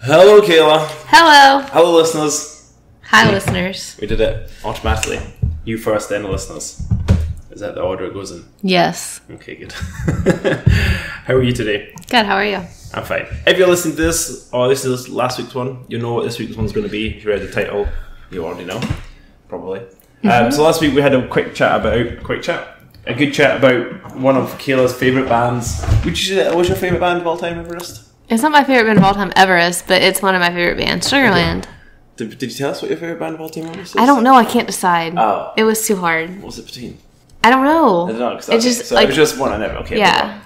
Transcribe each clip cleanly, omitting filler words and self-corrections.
Hello, Kayla. Hello. Hello, listeners. Hi, listeners. We did it automatically. You first, then the listeners. Is that the order it goes in? Yes. Okay, good. How are you today? Good, how are you? I'm fine. If you're listening to this, or this is last week's one, you know what this week's one's going to be. If you read the title, you already know. Probably. So last week we had a good chat about one of Kayla's favourite bands. What's your favourite band of all time, Everest? It's not my favorite band of all time, Everest, but it's one of my favorite bands, Sugarland. Okay. Did you tell us what your favourite band of all time is? I don't know, I can't decide. Oh. It was too hard. What was it between? I don't know. I don't know. It just, so it was just one and never. Okay. Yeah.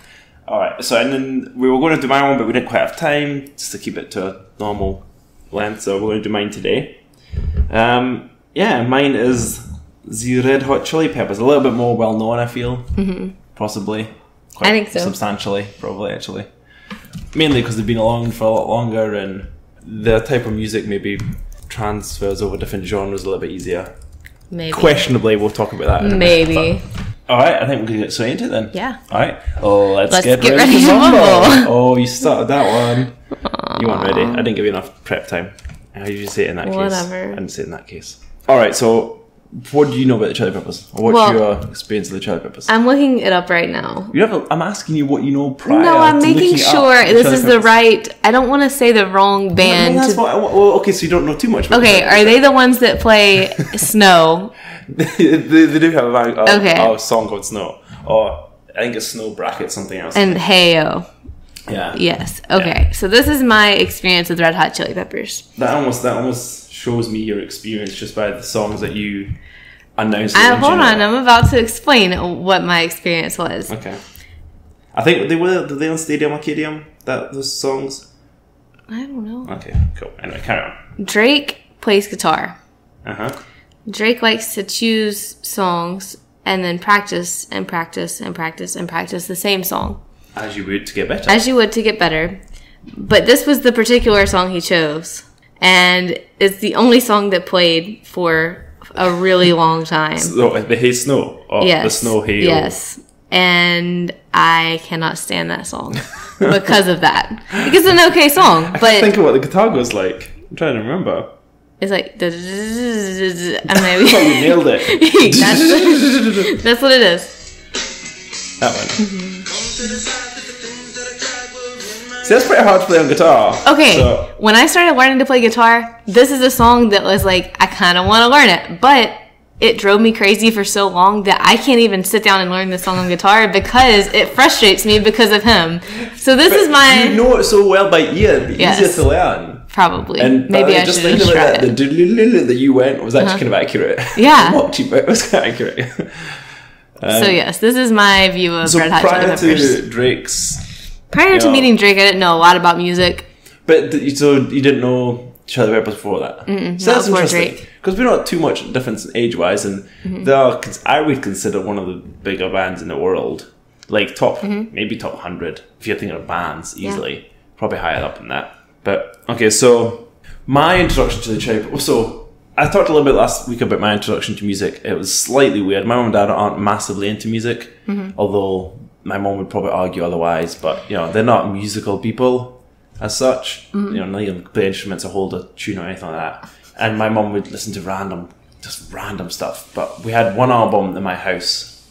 Alright, so and then we were going to do my one, but we didn't quite have time just to keep it to a normal length, so we're going to do mine today. Mine is the Red Hot Chili Peppers. A little bit more well known, I feel. Mm-hmm. Possibly. I think so. Substantially, probably, actually. Mainly because they've been along for a lot longer and their type of music maybe transfers over different genres a little bit easier. Maybe. Questionably, we'll talk about that in a Maybe. minute. Alright, I think we're going to get straight into it then. Yeah. Alright, let's get ready to to mumble. Oh, you started that one. Aww. You weren't ready. I didn't give you enough prep time. I usually say it in that case. Whatever. I didn't say it in that case. Alright, so what do you know about the Chili Peppers? Or what's your experience of the Chili Peppers? I'm looking it up right now. I'm asking you what you know prior. No, I'm making sure this is the Peppers. right... I don't want to say the wrong band. Okay, so you don't know too much about Okay, are they the ones that play Snow? they do have a song called Snow. Or I think it's Snow bracket something else. And Heyo. Yeah. Yes. Okay. Yeah. So this is my experience with Red Hot Chili Peppers. That almost shows me your experience just by the songs that you announced. Hold on, I'm about to explain what my experience was. Okay. I think did they on Stadium Arcadium, those songs? I don't know. Okay, cool. Anyway, carry on. Drake plays guitar. Uh-huh. Drake likes to choose songs and then practice and practice and practice and practice the same song. As you would to get better. As you would to get better. But this was the particular song he chose. And it's the only song that played for a really long time. So, the Hey Snow? Or yes. The Snow Hey? Yes. And I cannot stand that song because of that. Because it's an okay song, I but... can't think of what the guitar goes like. I'm trying to remember. It's like... And maybe... You nailed it. That's what it is. That one. Mm-hmm. See, that's pretty hard to play on guitar. Okay, so when I started learning to play guitar, this is a song that was like, I kind of want to learn it. But it drove me crazy for so long that I can't even sit down and learn this song on guitar because it frustrates me because of him. So this is my... You know it so well by ear, it'd be easier to learn. Probably. And maybe I should just try it. The doodle that you went was actually kind of accurate. Yeah. Not cheap, but it was kind of accurate. So yes, this is my view of Red Hot Chili Peppers. Prior to Drake's... Prior to meeting Drake, I didn't know a lot about music. But so you didn't know Chili Peppers before that? So that's interesting. Because we're not too much difference age-wise, and they are, I would consider one of the bigger bands in the world. Like maybe top 100, if you're thinking of bands, easily. Yeah. Probably higher up than that. But, okay, so my introduction to the Chili Peppers... So, I talked a little bit last week about my introduction to music. It was slightly weird. My mum and dad aren't massively into music, although... My mom would probably argue otherwise, but they're not musical people as such. None of them play instruments or hold a tune or anything like that. And my mom would listen to random stuff. But we had one album in my house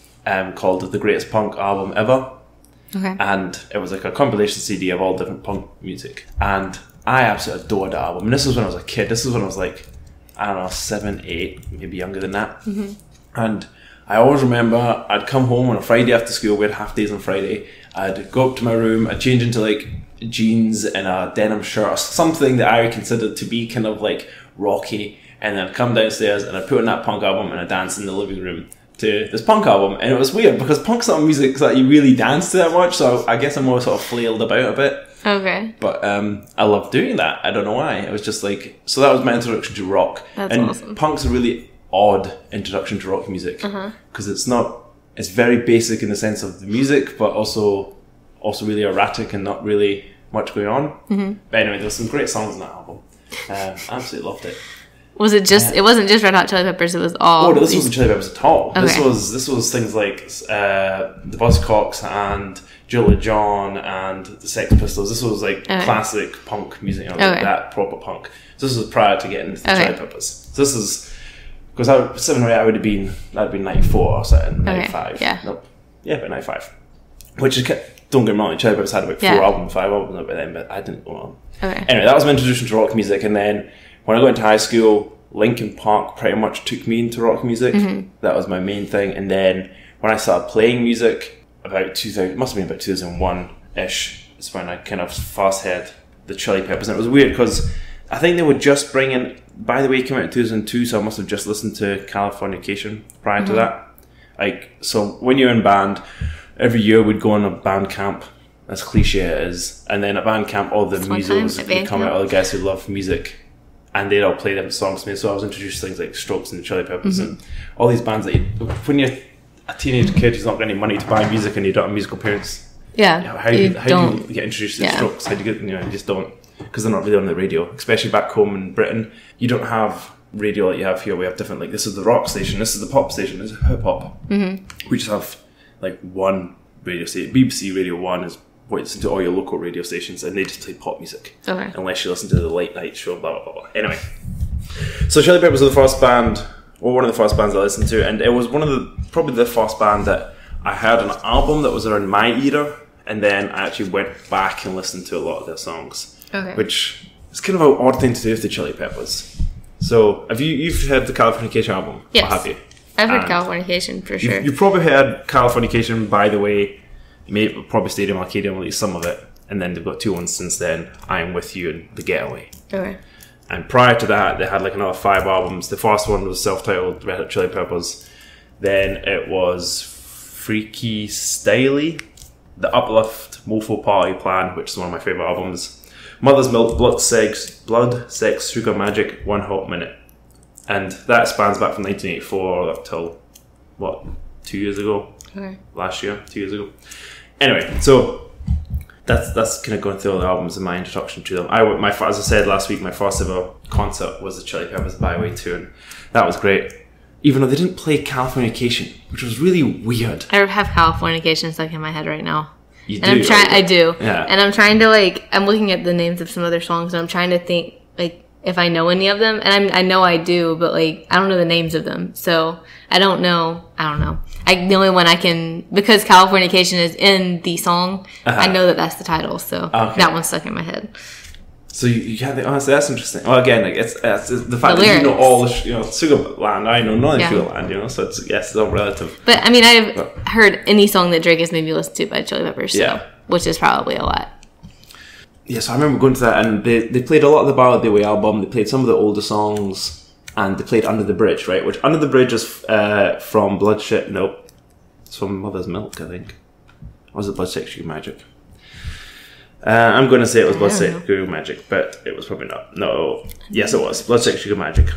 called The Greatest Punk Album Ever. Okay. And it was like a compilation CD of all different punk music. And I absolutely adored that album. And this was when I was a kid. This was when I was like, I don't know, 7, 8, maybe younger than that. And I always remember I'd come home on a Friday after school. We had half days on Friday. I'd go up to my room. I'd change into like jeans and a denim shirt or something that I considered to be kind of like rocky. And then I'd come downstairs and I'd put on that punk album and I'd dance in the living room to this punk album. And it was weird because punk's not music that you really dance to that much. So I guess I'm more sort of flailed about a bit. Okay. But I loved doing that. I don't know why. It was just like... So that was my introduction to rock. awesome. Punk's a really... odd introduction to rock music because it's very basic in the sense of the music, but also really erratic and not really much going on. But anyway, there's some great songs in that album. Absolutely loved it. Was it just? It wasn't just Red Hot Chili Peppers. It was all. Oh, no, this wasn't Chili Peppers at all. Okay. This was things like the Buzzcocks and Julia John and the Sex Pistols. This was like classic punk music, like that proper punk. So this was prior to getting into the Chili Peppers. So this is because I was 7 or 8. That'd been 94 or something, 95. Yeah. Nope. Yeah, about 95. Which is, don't get me wrong, Chili Peppers had about 4 albums, 5 albums by then, but I didn't go on. Okay. Anyway, that was my introduction to rock music, and then when I got into high school, Linkin Park pretty much took me into rock music. That was my main thing. And then when I started playing music, about 2000, must have been about 2001-ish, is when I kind of fast heard the Chili Peppers. And it was weird because I think they were just bringing, by the way, it came out in 2002, so I must have just listened to Californication prior to that. Like, so when you're in band, every year we'd go on a band camp, as cliche it is, and then at band camp all the musos would come out, all the guys who love music, and they'd all play different songs to me. So I was introduced to things like Strokes and the Chili Peppers and all these bands that when you're a teenage kid who's not got any money to buy music and you don't have musical parents, how do you get introduced to the Strokes? How do you get, you just don't, because they're not really on the radio, especially back home in Britain. You don't have radio like you have here. We have different, like, this is the rock station, this is the pop station, this is hip hop. We just have like one radio station. BBC Radio 1 is what you listen to all your local radio stations, and they just play pop music. Unless you listen to the late night show, blah, blah, blah. Anyway, so Chili Peppers were the first band, or one of the first bands I listened to, and it was probably the first band that I heard an album that was around my era, and then I actually went back and listened to a lot of their songs, which is kind of an odd thing to do with the Chili Peppers. So, you've heard the Californication album? Yes. Or have you? I've heard Californication for sure. You've probably heard Californication, by the way, maybe probably Stadium Arcadium, at least some of it, and then they've got 2 ones since then, I Am With You and The Getaway. And prior to that, they had like another 5 albums. The first one was self-titled Red Hot Chili Peppers. Then it was Freaky Styley, The Uplift, Mofo Party Plan, which is one of my favourite albums. Mother's Milk, Blood, Sex, Sugar Magic, One Hot Minute. And that spans back from 1984 up till, 2 years ago? Last year, 2 years ago. Anyway, so that's kind of going through all the albums and my introduction to them. As I said last week, my first ever concert was the Chili Peppers Byway tour, and that was great. Even though they didn't play Californication, which was really weird. I have Californication stuck in my head right now. You and do? I do. Yeah. And I'm trying to, I'm looking at the names of some other songs, and I'm trying to think, if I know any of them. And I know I do, but, I don't know the names of them. So, I don't know. The only one I can, because Californication is in the song, I know that's the title. So, that one's stuck in my head. So you can't think, honestly, that's interesting. Well, again, it's the fact that you know all the, Sugarland, I know none of Sugarland, so it's all relative. But, I've heard any song that Drake has made me listen to by Chili Peppers, which is probably a lot. Yeah, so I remember going to that, and they played a lot of the Ballad Their Way album, they played some of the older songs, and they played Under the Bridge, right? Which, Under the Bridge is from it's from Mother's Milk, I think. Or was it Blood, Sex, Sugar Magic? I'm going to say it was Blood, Sex, Sugar Magic, but it was probably not. No, yes it was. Blood, Sex, Sugar Magic.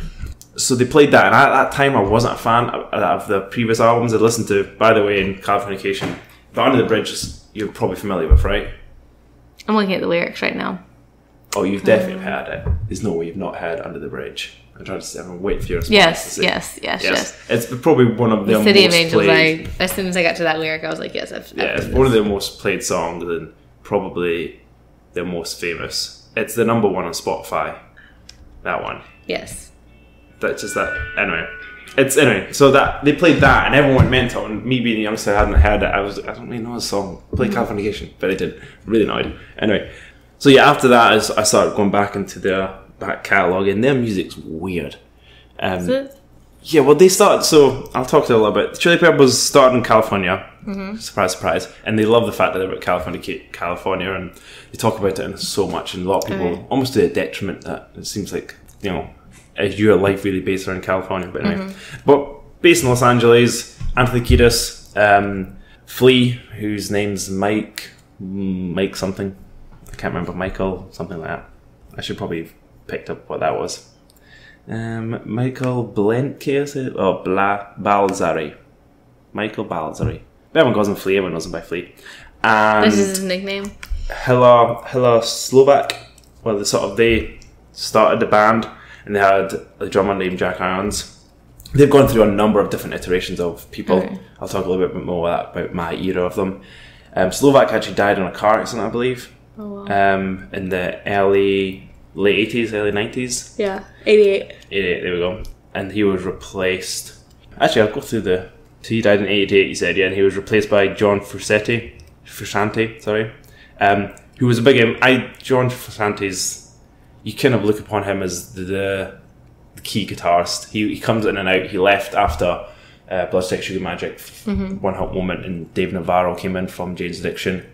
So they played that, and at that time I wasn't a fan of the previous albums I'd listened to, by the way, in Californication. But Under the Bridge, you're probably familiar with, right? I'm looking at the lyrics right now. Oh, you've definitely heard it. There's no way you've not heard Under the Bridge. I'm trying to say, I'm waiting for your response. Yes. It's probably one of the City most of Angels. played. As soon as I got to that lyric, I was like, yes, it's one of the most played songs and probably the most famous. It's the number 1 on Spotify. That one. Yes. That's just that. Anyway. So that they played that, and everyone went mental. And me being the youngster, I hadn't heard it. I don't really know the song. I played Californication, but they did. Really annoyed. Anyway, so after that, I started going back into their back catalogue, and their music's weird. Is it? Yeah, well, they started. So I'll talk to you a little bit. The Chili Peppers started in California. Surprise, surprise. And they love the fact that they're about California, and they talk about it so much. And a lot of people, almost to a detriment, that it seems like is your life really based around California? But anyway, but based in Los Angeles, Anthony Kiedis, Flea, whose name's Mike something. I can't remember, Michael something like that. I should probably have picked up what that was. Michael Blenke, Balzari. Michael Balzari. Everyone calls him Flea. Everyone knows him by Flea. And this is his nickname. Hella Slovak. Well, they started the band, and they had a drummer named Jack Irons. They've gone through a number of different iterations of people. Okay. I'll talk a little bit more about my era of them. Slovak actually died in a car accident, I believe. Oh, wow. In the late 80s, early 90s. Yeah, 88. 88, there we go. And he was replaced... Actually, I'll go through the... So he died in 88, he said, yeah, and he was replaced by John Frusciante, who was a big... John Frusciante's... You kind of look upon him as the key guitarist. He comes in and out. He left after Blood, Sex, Sugar Magic, One Hot Moment, and Dave Navarro came in from Jane's Addiction.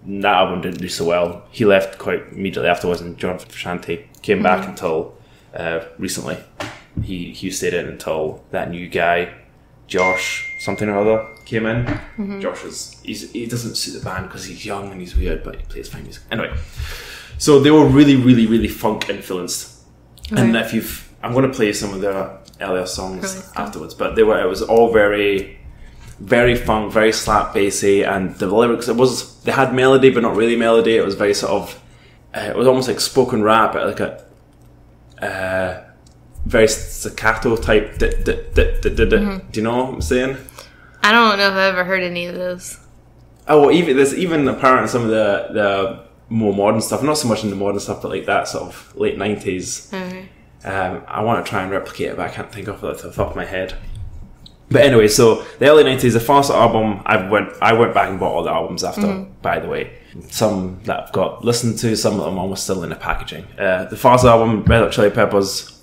That album didn't do so well. He left quite immediately afterwards, and John Frusciante came back until recently. He stayed in until that new guy, Josh something or other, came in. Josh he doesn't suit the band because he's young and he's weird, but he plays fine music. Anyway, so they were really, really, really funk influenced. Okay. And I'm going to play some of their earlier songs afterwards, but it was all very, very funk, very slap bassy, and the lyrics, they had melody but not really melody. It was very sort of, it was almost like spoken rap, like a very staccato type. Do you know what I'm saying? I don't know if I've ever heard any of those. Oh, well, there's even apparent in some of the more modern stuff, not so much in the modern stuff, but like that sort of late 90s. Okay. I want to try and replicate it, but I can't think of it off the top of my head. But anyway, so the early 90s, the first album, I went back and bought all the albums after, by the way. Some that I've got listened to, some of them almost still in the packaging. The first album, Red Hot Chili Peppers,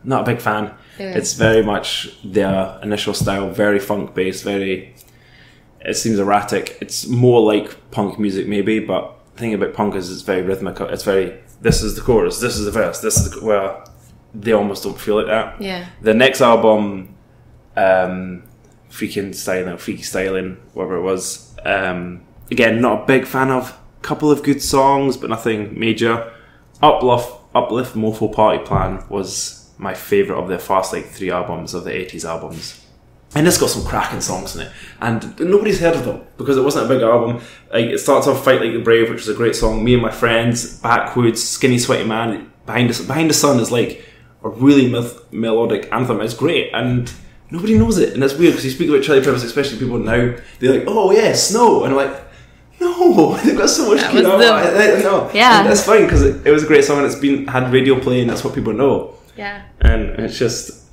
not a big fan. Yeah. It's very much their initial style, very funk-based, it seems erratic. It's more like punk music maybe, but the thing about punk is it's very rhythmical. It's very, this is the chorus, this is the verse, this is where they almost don't feel like that. Yeah. The next album, Freaky Styling, whatever it was, again, not a big fan of. A couple of good songs, but nothing major. Uplift Mofo Party Plan was my favourite of their first 3 albums of the 80s albums. And it's got some cracking songs in it. And nobody's heard of them because it wasn't a big album. It starts off Fight Like the Brave, which is a great song. Me and My Friends, Backwoods, Skinny Sweaty Man, Behind the Sun is like a really melodic anthem. It's great. And nobody knows it. And it's weird because you speak about Chili Peppers, especially people now, they're like, oh yeah, Snow. And I'm like, no, they've got so much good album. No. Yeah. And that's fine because it was a great song and it's had radio play and that's what people know. Yeah. And it's just,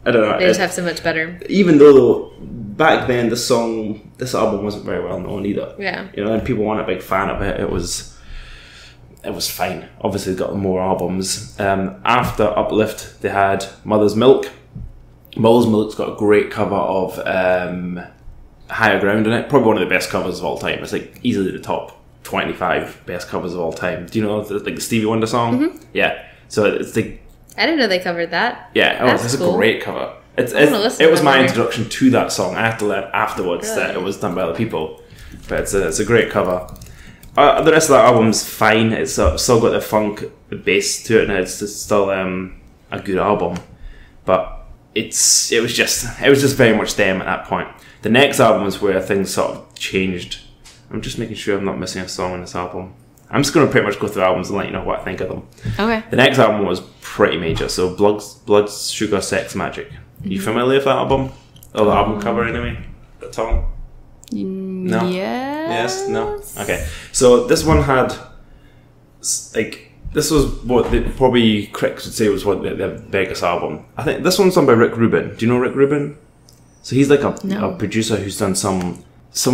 I don't know. They just have so much better. Even though back then this album wasn't very well known either. Yeah. You know, and people weren't a big fan of it. It was fine. Obviously, got more albums. After Uplift, they had Mother's Milk. Mother's Milk's got a great cover of Higher Ground in it. Probably one of the best covers of all time. It's like easily the top 25 best covers of all time. Do you know the Stevie Wonder song? Mm-hmm. Yeah. So it's the... I didn't know they covered that. Yeah, it's cool. A great cover. It was my introduction to that song. I had to learn afterwards that it was done by other people. But it's a great cover. The rest of that album's fine. It's still got the funk bass to it, and it's still a good album. But it was just very much them at that point. The next album is where things sort of changed. I'm just making sure I'm not missing a song on this album. I'm just going to pretty much go through albums and let you know what I think of them. Okay. The next album was pretty major. So Blood, Sugar, Sex, Magic. Mm-hmm. You familiar with that album? Or the album cover anyway? At all? No? Yes? No? Okay. So this one had, this was what probably critics would say was what their biggest album. I think this one's done by Rick Rubin. Do you know Rick Rubin? So he's like a producer who's done some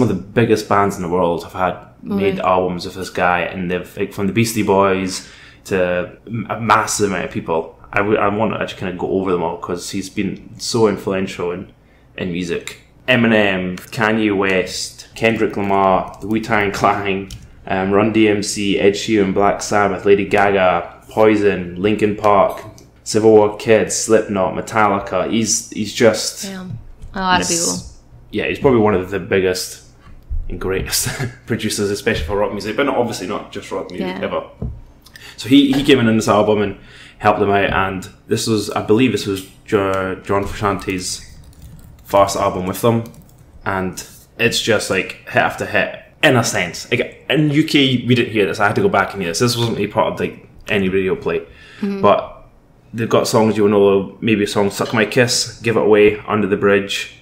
of the biggest bands in the world have had made albums with this guy, and they've from the Beastie Boys to a massive amount of people. I want to actually kind of go over them all because he's been so influential in music. Eminem, Kanye West, Kendrick Lamar, the Wu-Tang Clan, Run DMC, Ed Sheeran, Black Sabbath, Lady Gaga, Poison, Linkin Park, Civil War Kid, Slipknot, Metallica. He's just a lot of people. Yeah, he's probably one of the biggest and greatest producers, especially for rock music, but obviously not just rock music ever. So he came in this album and helped them out, and I believe this was John Frusciante's first album with them, and it's just like hit after hit, in a sense. Like, in UK, we didn't hear this. I had to go back and hear this. This wasn't really part of any radio play, but they've got songs you'll know, maybe a song Suck My Kiss, Give It Away, Under the Bridge,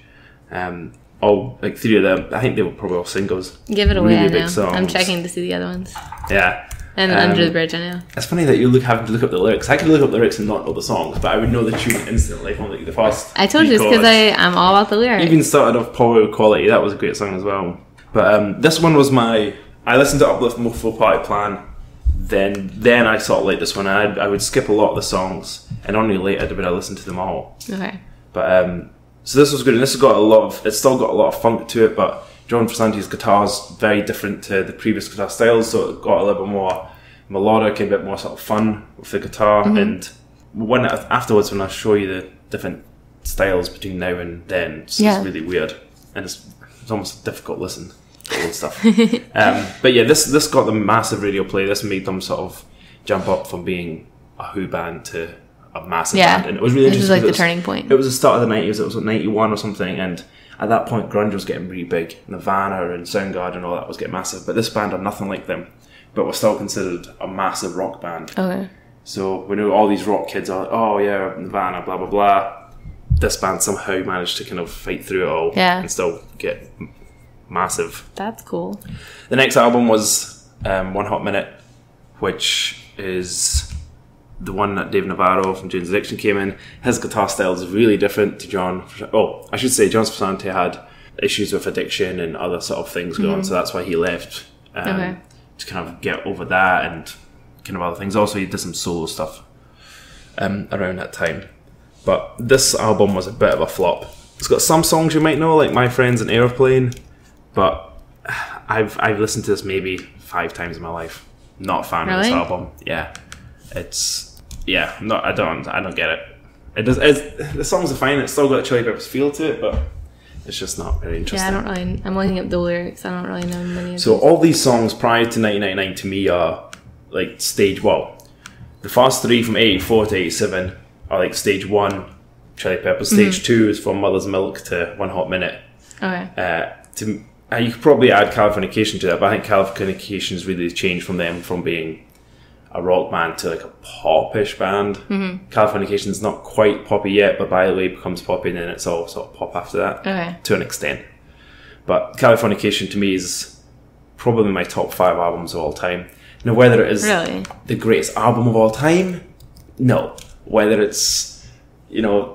all like 3 of them. I think they were probably all singles. Give It Away, really I big know. songs. I'm checking to see the other ones. Yeah. And Under the Bridge, I know. It's funny that you having to look up the lyrics. I could look up the lyrics and not know the songs, but I would know the tune instantly from like the first. I told you it's because I'm all about the lyrics. Even started off Power Quality. That was a great song as well. But this one was I listened to Uplift Full Party Plan. Then I sort of liked this one. I would skip a lot of the songs, and only later would I listen to them all. Okay. But so this was good, and this has got it's still got a lot of funk to it, but John Frusciante's guitar's very different to the previous guitar styles, so it got a little bit more melodic, a bit more sort of fun with the guitar. And afterwards, when I show you the different styles between now and then, it's really weird, and it's almost a difficult listen. Old stuff. But yeah, this got them massive radio play. This made them sort of jump up from being a Who band to a massive band, and it was really interesting. This was like the turning point. It was the start of the 90s. It was like 91 or something, and at that point grunge was getting really big. Nirvana and Soundgarden and all that was getting massive, but this band are nothing like them, but were still considered a massive rock band. Okay. So we know all these rock kids are, oh yeah, Nirvana, blah blah blah. This band somehow managed to kind of fight through it all and still get massive. That's cool. The next album was One Hot Minute, which is the one that Dave Navarro from Jane's Addiction came in. His guitar style is really different to John. Oh, I should say John Frusciante had issues with addiction and other sort of things going on, so that's why he left to kind of get over that and kind of other things. Also, he did some solo stuff around that time. But this album was a bit of a flop. It's got some songs you might know, like My Friends and Airplane, but I've listened to this maybe 5 times in my life. Not a fan of this album. Yeah, I don't get it. The songs are fine. It's still got a Chili Peppers feel to it, but it's just not very interesting. Yeah, I don't really. I'm looking up the lyrics. I don't really know many of So all these songs prior to 1999 to me are like the first 3 from 84 to 87 are like stage 1 Chili Peppers. Stage 2 is from Mother's Milk to One Hot Minute. Okay. You could probably add Californication to that, but I think Californication's really changed from them from being a rock band to like a pop-ish band. Californication's not quite poppy yet, but by the way it becomes poppy, and then it's all sort of pop after that to an extent. But Californication to me is probably my top 5 albums of all time. Now, whether it is the greatest album of all time, no. Whether it's,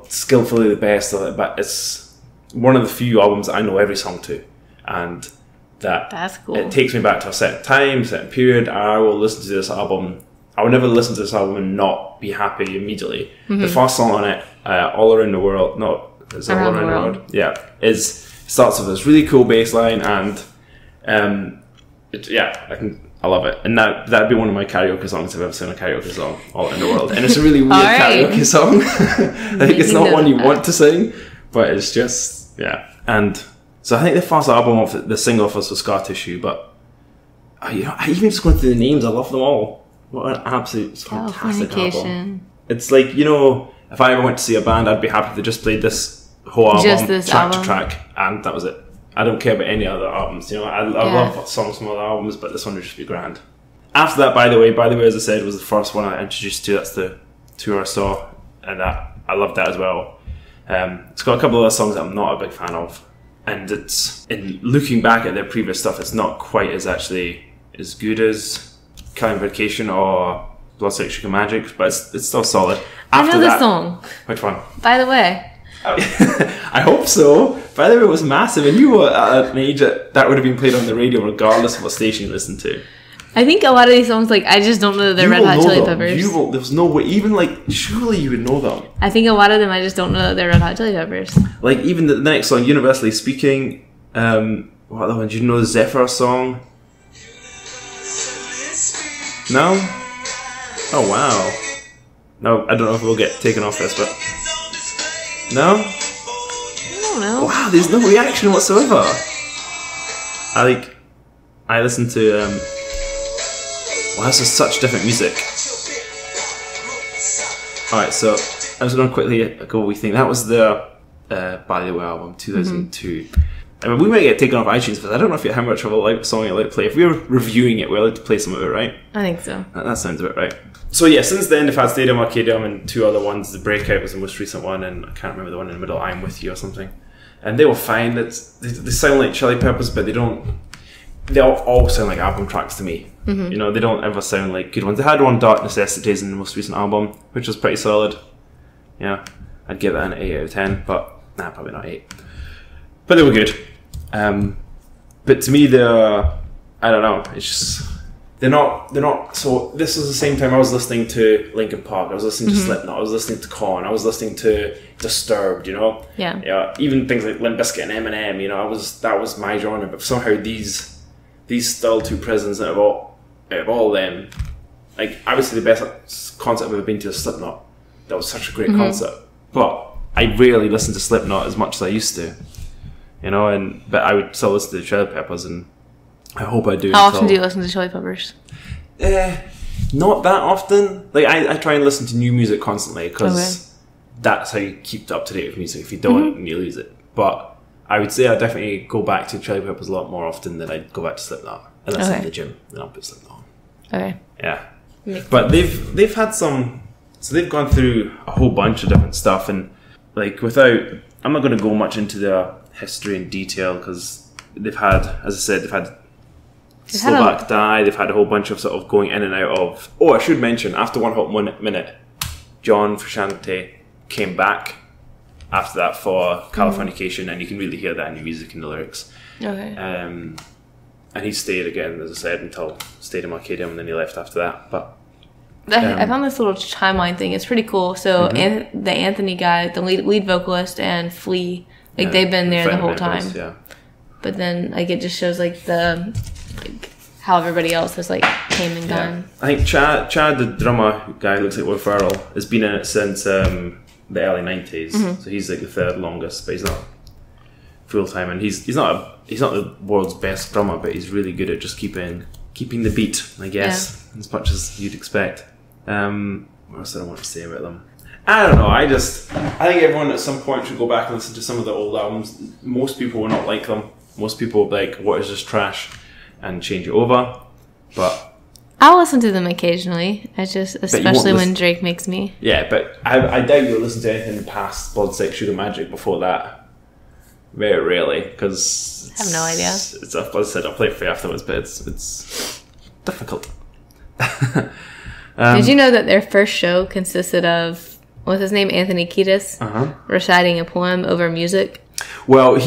skillfully the best, but it's one of the few albums that I know every song to. And that's cool. It takes me back to a certain time, certain period. I will listen to this album. I would never listen to this album and not be happy immediately. The first song on it, All Around the World, no, is it All Around the World? Yeah, starts with this really cool bass line, and I love it. And that'd be one of my karaoke songs if I've ever sung a karaoke song, All Around the World. And it's a really weird karaoke song. I think it's not one you want to sing, but it's just, And so I think the first album of the single off was Scar Tissue, but even just going through the names, I love them all. What an absolute fantastic album. It's like, if I ever went to see a band, I'd be happy to just play this whole album, track to track, and that was it. I don't care about any other albums. I love songs from other albums, but this one would just be grand. After that, by the way, as I said, was the first one I introduced to. That's the tour I saw, and I loved that as well. It's got a couple of other songs that I'm not a big fan of, and in looking back at their previous stuff, it's not quite as good as Californication or Blood Sex Sugar Magic, but it's still solid. I know the song. Which one? By the Way. I hope so. By the way, it was massive, and you were at an age that would have been played on the radio regardless of what station you listened to. I think a lot of these songs, I just don't know that they're Red Hot Chili Peppers. There's no way, even surely you would know them. I think a lot of them, I just don't know that they're Red Hot Chili Peppers. Even the next song, Universally Speaking, what other one? Do you know the Zephyr song? No? Oh, wow. No, I don't know if we'll get taken off this, but... No? I don't know. Wow, there's no reaction whatsoever. I listen to wow, this is such different music. Alright, so I was going to quickly go we think that was the By the Way album, 2002. I mean, we might get taken off iTunes, but I don't know how much of a song you like to play. If we were reviewing it, we're allowed to play some of it, right? I think so. That sounds about right. So yeah, since then they've had Stadium Arcadium and 2 other ones. The Breakout was the most recent one, and I can't remember the one in the middle, I'm With You or something. And they were fine. They sound like Chili Peppers, but they all sound like album tracks to me. You know, they don't ever sound like good ones. They had one, Dark Necessities, in the most recent album, which was pretty solid. Yeah, I'd give that an 8 out of 10, but nah, probably not 8. But they were good. But to me, I don't know, it's just, they're not, so this was the same time I was listening to Linkin Park, I was listening to Slipknot, I was listening to Korn, I was listening to Disturbed, you know? Yeah. Even things like Limp Bizkit and Eminem, you know, that was my genre, but somehow these still 2 prisons out of all them, like, obviously the best concert I've ever been to is Slipknot. That was such a great concert. But I rarely listen to Slipknot as much as I used to, you know, but I would still listen to the Chili Peppers, and I hope I do. How often do you listen to Chili Peppers? Not that often. Like, I try and listen to new music constantly, because that's how you keep up to date with music. If you don't, you lose it. But I would say I definitely go back to Chili Peppers a lot more often than I'd go back to Slipknot. Unless I'm in the gym, then I'll put Slipknot on. Okay. Yeah. But they've had some, so they've gone through a whole bunch of different stuff, and like, I'm not going to go much into their history in detail, because they've had, as I said, they've had Slovak Die, they've had a whole bunch of sort of going in and out of, I should mention, after One Hot Minute, John Frusciante came back after that for Californication, and you can really hear that in the music and the lyrics. Okay. And he stayed again, as I said, until Stadium Arcadium, and then he left after that. But I found this little timeline thing. It's pretty cool. So the Anthony guy, the lead vocalist, and Flea, like, they've been there the whole time. Yeah. But then, like, it just shows like how everybody else has like came and gone. I think Chad, the drummer guy, looks like Will Ferrell, has been in it since the early 90s. So he's like the 3rd longest, but he's not full time, and he's not the world's best drummer, but he's really good at just keeping the beat, I guess, as much as you'd expect. What else do I want to say about them? I don't know. I think everyone at some point should go back and listen to some of the old albums. Most people will not like them. Most people will be like, "What is this trash?" and change it over. But I'll listen to them occasionally. Especially when Drake makes me. Yeah, but I doubt you'll listen to anything past Blood, Sex, Sugar, Magic before that. Very rarely, because I have no idea. As I said, I'll play it for you afterwards, but it's difficult. Did you know that their first show consisted of, what's his name, Anthony Kiedis, reciting a poem over music? Well,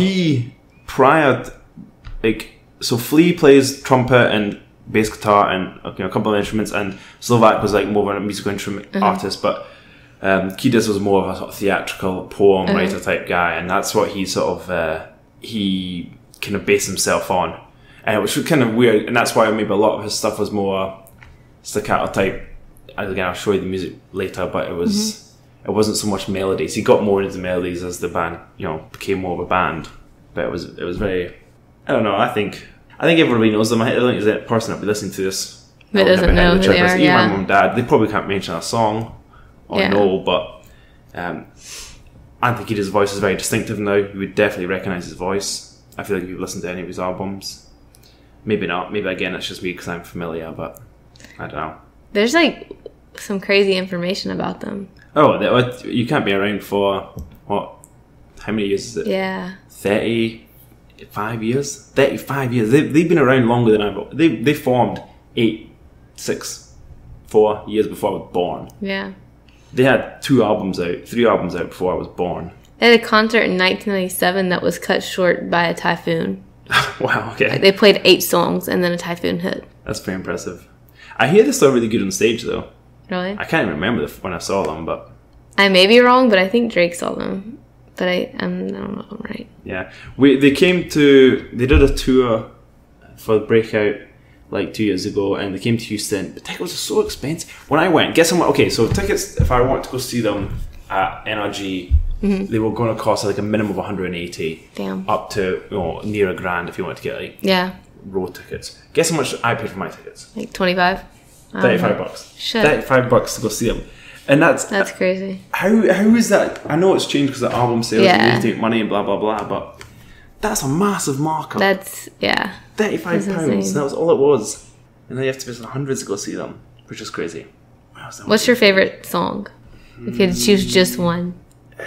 so Flea plays trumpet and bass guitar and a couple of instruments, and Slovak was like more of a musical instrument artist, but Kiedis was more of a sort of theatrical poem writer type guy, and that's what he sort of he kind of based himself on, and it was kind of weird, and that's why maybe a lot of his stuff was more staccato type. Again, I'll show you the music later, but it wasn't so much melodies. He got more into melodies as the band, became more of a band. But it was very, I don't know. I think everybody knows them. I don't think there's a person that'll be listening to this that doesn't know who they are. Even my mum and dad, they probably can't mention a song or know, but Anthony Kiedis' voice is very distinctive now. You would definitely recognise his voice. I feel like if you've listened to any of his albums, maybe not. Maybe again, it's just me because I'm familiar, but I don't know. There's like some crazy information about them. Oh, you can't be around for what? How many years is it? Yeah. 35 years? 35 years. They've been around longer than I've... They formed 4 years before I was born. Yeah. They had 3 albums out before I was born. They had a concert in 1997 that was cut short by a typhoon. Wow, okay. Like, they played 8 songs and then a typhoon hit. That's pretty impressive. I hear they're still really good on stage, though. Really? I can't even remember when I saw them, but... I may be wrong, but I think Drake saw them. But I don't know if I'm right. Yeah. They did a tour for Breakout like 2 years ago, and they came to Houston. The tickets were so expensive. When I went, guess how much? Okay, so tickets, if I want to go see them at NRG, they were going to cost like a minimum of 180. Damn. Up to near $1,000 if you wanted to get like row tickets. Guess how much I paid for my tickets? Like $25? $35. Shit. $35 to go see them. And that's crazy. How is that? I know it's changed because of album sales and they make money and blah blah blah, but that's a massive markup. That's £35. That was all it was, and then you have to pay some hundreds to go see them, which is crazy. Wow. What's your favorite song? If you had to choose just one. You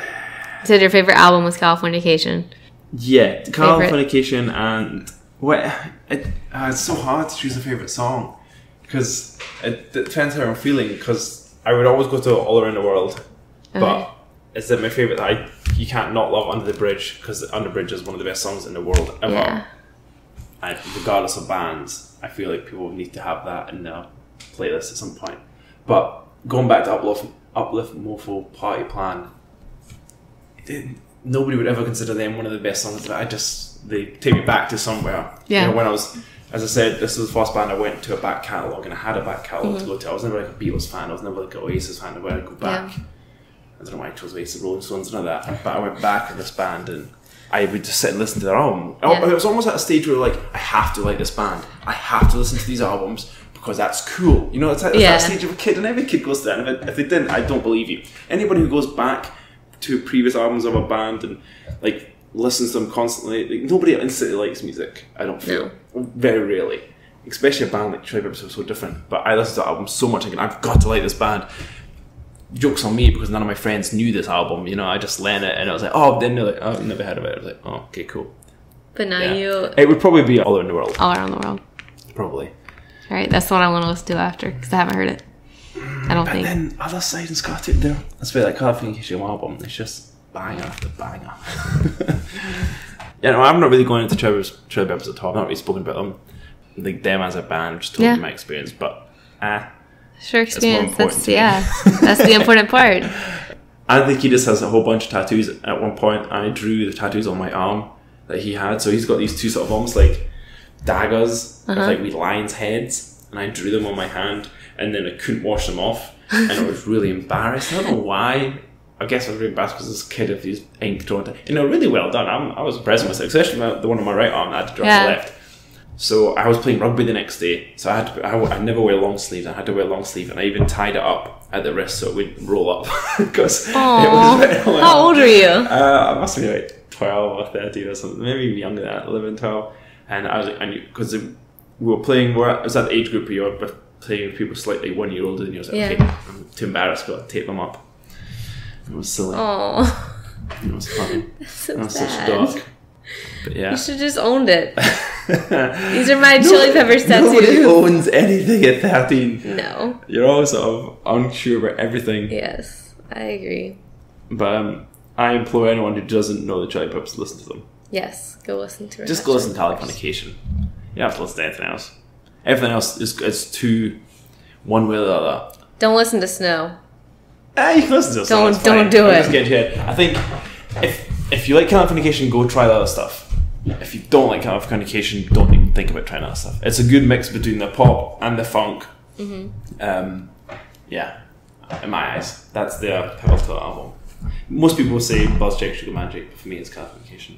said your favorite album was Californication. Yeah, Californication and... it's so hard to choose a favourite song. Because it depends how I'm feeling. Because I would always go to All Around the World. Okay. But is it my favourite? You can't not love Under the Bridge. Because Under the Bridge is one of the best songs in the world ever. Yeah. And regardless of bands, I feel like people need to have that in their playlist at some point. But going back to Uplift Mofo Party Plan, nobody would ever consider them one of the best songs. They take me back to somewhere. Yeah. When I was, as I said, this was the first band I went to a back catalogue, and I had a back catalogue to go to. I was never like a Beatles fan. I was never like an Oasis fan. Where I go back. Yeah. I don't know why I chose Oasis, Rolling Stones, none of that. But I went back with this band, and I would just sit and listen to their album. Yeah. It was almost at a stage where like, I have to like this band. I have to listen to these albums because that's cool. You know, it's that stage of a kid, and every kid goes to that. And if they didn't, I don't believe you. Anybody who goes back to previous albums of a band and like listens to them constantly, like, nobody instantly likes music. I don't feel. Very rarely. Especially a band like Chili Peppers was so different. But I listened to albums so much, thinking I've got to like this band. Joke's on me because none of my friends knew this album. You know, I just learned it, and I was like, oh, then they're like, oh, I've never heard of it. I was like, oh, okay, cool. But now it would probably be All Around the World. All Around the World. Probably. All right, that's the one I want to listen to after because I haven't heard it. I don't think. But then Other Side and Scar Tooth, that's where that Californication album. It's just banger after banger. I'm not really going into Chili Peppers at all. I've not really spoken about them. Like them as a band, just told me my experience, but sure experience. That's the important part. I think he just has a whole bunch of tattoos. At one point, I drew the tattoos on my arm that he had. So he's got these two sort of almost like daggers with like wee lions' heads, and I drew them on my hand, and then I couldn't wash them off, and I was really embarrassed. I don't know why. I guess I was really embarrassed because this kid had these ink drawn. Really well done. I was impressed with myself, especially the one on my right arm. I had to draw on the left. So I was playing rugby the next day, so I never wear long sleeves. I had to wear long sleeve, and I even tied it up at the wrist so it wouldn't roll up because it was very long. How old are you? I must be like 12 or 13 or something, maybe even younger than that, 11, 12. And I was like, I knew because we were playing. I was at the age group where you were playing with people slightly 1 year older than you. I was like, okay, I'm too embarrassed, but I'll tape them up. It was silly. Oh, it was funny. So was sad. such dark. But yeah. You should just owned it. These are my Chili Peppers tattoos. Nobody owns anything at 13. No. You're always sort of unsure about everything. Yes, I agree. But I implore anyone who doesn't know the Chili Peppers to listen to them. Yes, go listen to it. Just go listen to Californication. You don't have to listen to anything else. Everything else is too one way or the other. Don't listen to Snow. You can listen to it. Don't do it. Just get into it. I think if you like Californication, go try the other stuff. If you don't like Californication, don't even think about trying other stuff. It's a good mix between the pop and the funk. Mm-hmm. In my eyes, that's their pivotal album. Most people say Buzz Check Sugar Magic, but for me, it's Californication.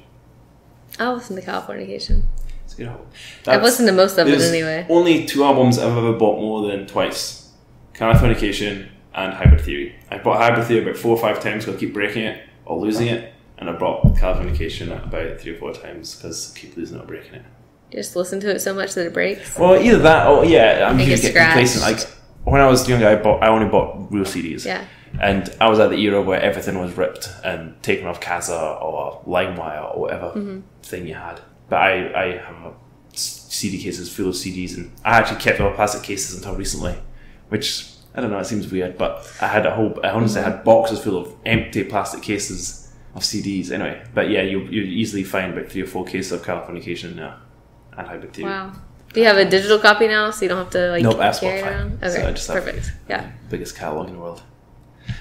I'll listen to Californication. It's a good album. I've listened to most of it anyway. Only 2 albums I've ever bought more than twice: Californication and Hybrid Theory. I bought Hybrid Theory about 4 or 5 times because I keep breaking it or losing it. And I brought Californication about 3 or 4 times because I keep losing it or breaking it. You just listen to it so much that it breaks? Well, either that or, I'm usually getting complacent. Like, when I was younger, I only bought real CDs. Yeah. And I was at the era where everything was ripped and taken off Kazaa or LimeWire or whatever thing you had. But I have CD cases full of CDs, and I actually kept all plastic cases until recently, which, I don't know, it seems weird, but I honestly had boxes full of empty plastic cases of CDs anyway. But yeah, you easily find about 3 or 4 cases of Californication now and Hybrid Theory. Wow. Do you have a digital copy now so you don't have to carry it around? Okay, so I just have perfect. Yeah. Biggest catalogue in the world.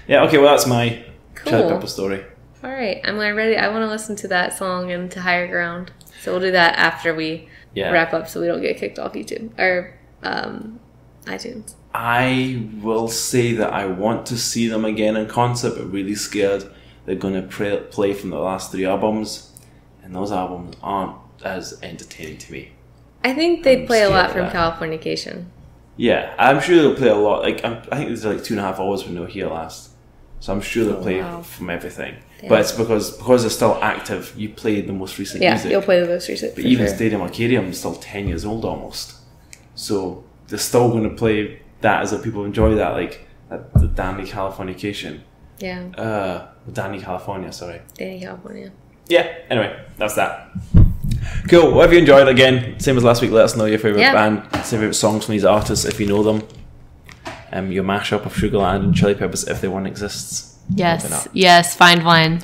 Yeah, okay, well that's my Chili Pepper story. Alright, I'm ready. I want to listen to that song and to Higher Ground. So we'll do that after we wrap up so we don't get kicked off YouTube or iTunes. I will say that I want to see them again in concert, but really scared they're going to play from the last 3 albums, and those albums aren't as entertaining to me. I think they play a lot from Californication. Yeah, I'm sure they'll play a lot. Like I think there's like 2.5 hours when they were here last, so I'm sure they'll play from everything. Yeah. But it's because they're still active. You play the most recent music. Yeah, you'll play the most recent. But even Stadium Arcadium is still 10 years old almost, so they're still going to play that as if people enjoy that. Like The Danny Californication. Yeah. Danny California, sorry. Danny California. Yeah, anyway, that's that. Cool. Well, if you enjoyed, again, same as last week, let us know your favourite band, favourite songs from these artists if you know them. Your mashup of Sugarland and Chili Peppers if the one exists. Yes, find one.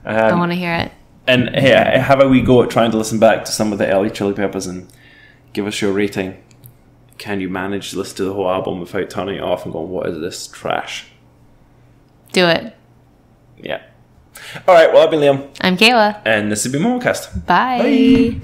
I want to hear it. And hey, have a wee go at trying to listen back to some of the early Chili Peppers and give us your rating. Can you manage to listen to the whole album without turning it off and going, what is this trash? Do it. Yeah. Alright, well, I've been Liam. I'm Kayla. And this has been Mumblecast. Bye.